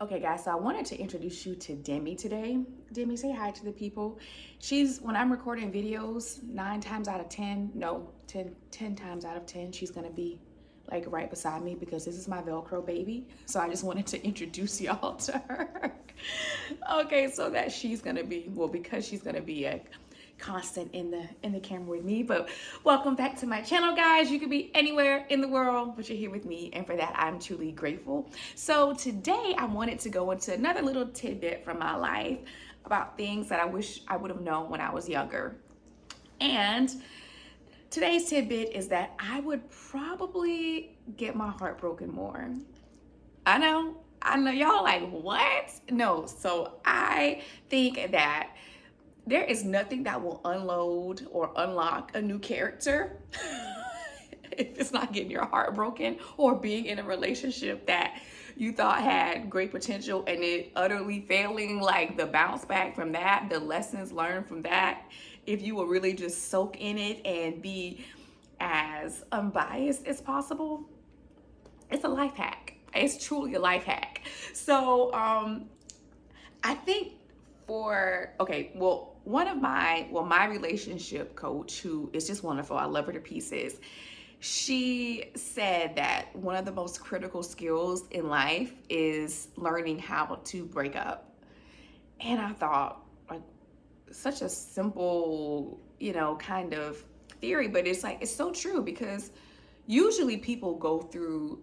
Okay, guys, so I wanted to introduce you to Demi today. Demi, say hi to the people. When I'm recording videos, 9 times out of 10, no, 10 times out of 10, she's gonna be like right beside me because this is my Velcro baby. So I just wanted to introduce y'all to her. Okay, so that she's gonna be, well, because she's gonna be a constant in the camera with me. But welcome back to my channel, guys. You could be anywhere in the world, but you're here with me, and for that I'm truly grateful. So today I wanted to go into another little tidbit from my life about things that I wish I would have known when I was younger. And today's tidbit is that I would probably get my heart broken more. I know y'all like, what? No, so I think that there is nothing that will unload or unlock a new character if it's not getting your heart broken or being in a relationship that you thought had great potential and it utterly failing. Like the bounce back from that, the lessons learned from that, if you will really just soak in it and be as unbiased as possible, it's a life hack. It's truly a life hack. So I think my relationship coach, who is just wonderful, I love her to pieces, she said that one of the most critical skills in life is learning how to break up. And I thought, like, such a simple, kind of theory, but it's so true because usually people go through,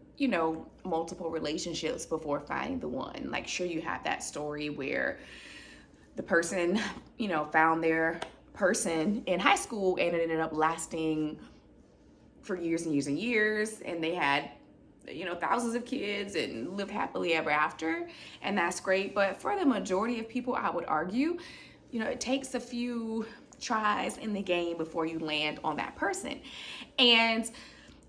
multiple relationships before finding the one. Like, sure, you have that story where the person, found their person in high school and it ended up lasting for years and years and years. And they had, thousands of kids and lived happily ever after. And that's great. But for the majority of people, I would argue, it takes a few tries in the game before you land on that person. And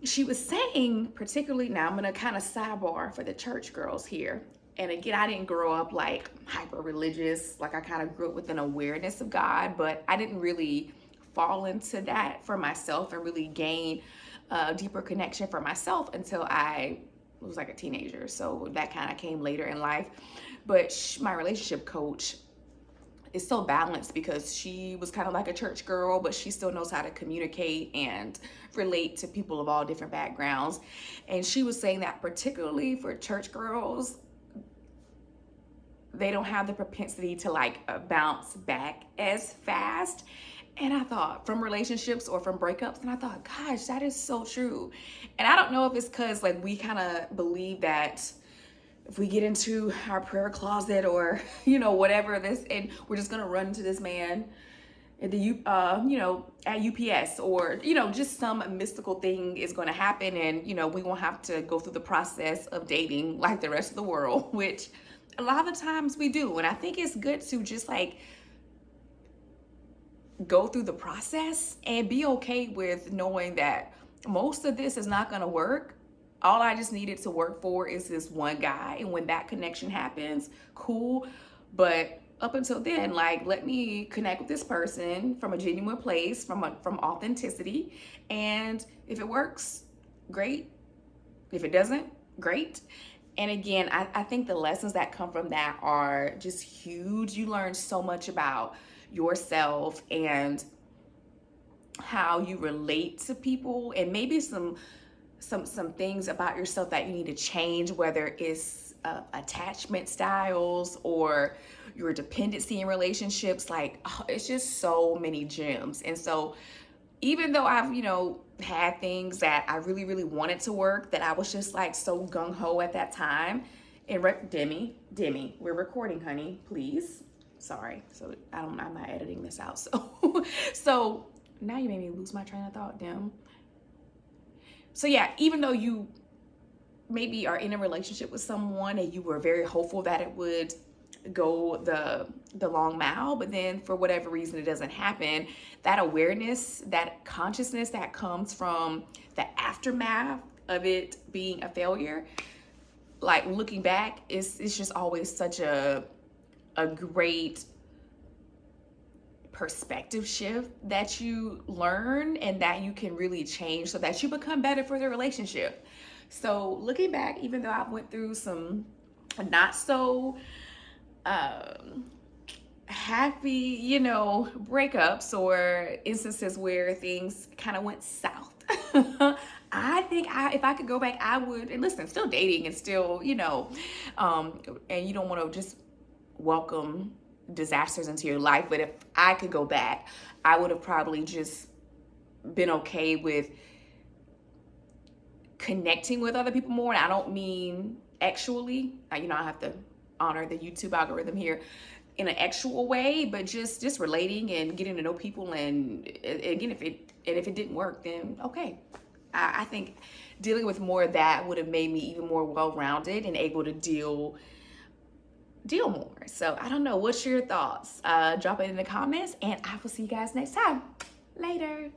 she was saying, particularly, now I'm going to kind of sidebar for the church girls here. And again, I didn't grow up like hyper religious. Like, I kind of grew up with an awareness of God, but I didn't really fall into that for myself and really gain a deeper connection for myself until I was like a teenager. So that kind of came later in life. But my relationship coach is so balanced because she was kind of like a church girl, but she still knows how to communicate and relate to people of all different backgrounds. And she was saying that particularly for church girls, they don't have the propensity to bounce back as fast. And I thought, from relationships or from breakups, and I thought, gosh, that is so true. And I don't know if it's because we kind of believe that if we get into our prayer closet or whatever this, and we're just gonna run to this man at the at UPS, or just some mystical thing is going to happen, and we won't have to go through the process of dating like the rest of the world, which a lot of the times we do. And I think it's good to just go through the process and be okay with knowing that most of this is not going to work. All I just needed to work for is this one guy, and when that connection happens, cool. But up until then, let me connect with this person from a genuine place, from authenticity. And if it works, great. If it doesn't, great. And again, I think the lessons that come from that are just huge. You learn so much about yourself and how you relate to people, and maybe some things about yourself that you need to change, whether it's attachment styles or your dependency in relationships. It's just so many gems. And so even though I've had things that I really, really wanted to work, that I was just so gung-ho at that time. And Demi, we're recording, honey, please. Sorry. So I'm not editing this out. So now you made me lose my train of thought, Dem. So yeah, even though you maybe are in a relationship with someone and you were very hopeful that it would go the long mile, but then for whatever reason it doesn't happen, that awareness, that consciousness that comes from the aftermath of it being a failure, looking back, it's just always such a great perspective shift that you learn and that you can really change so that you become better for the relationship. So looking back, even though I went through some not so happy, breakups or instances where things kind of went south. I think if I could go back, I would. And listen, still dating and still, and you don't want to just welcome disasters into your life. But if I could go back, I would have probably just been okay with connecting with other people more. And I don't mean actually, I have to honor the YouTube algorithm here, in an actual way, but just relating and getting to know people. And again, if it didn't work, then okay. I think dealing with more of that would have made me even more well-rounded and able to deal more. So I don't know, what's your thoughts? Drop it in the comments, and I will see you guys next time. Later.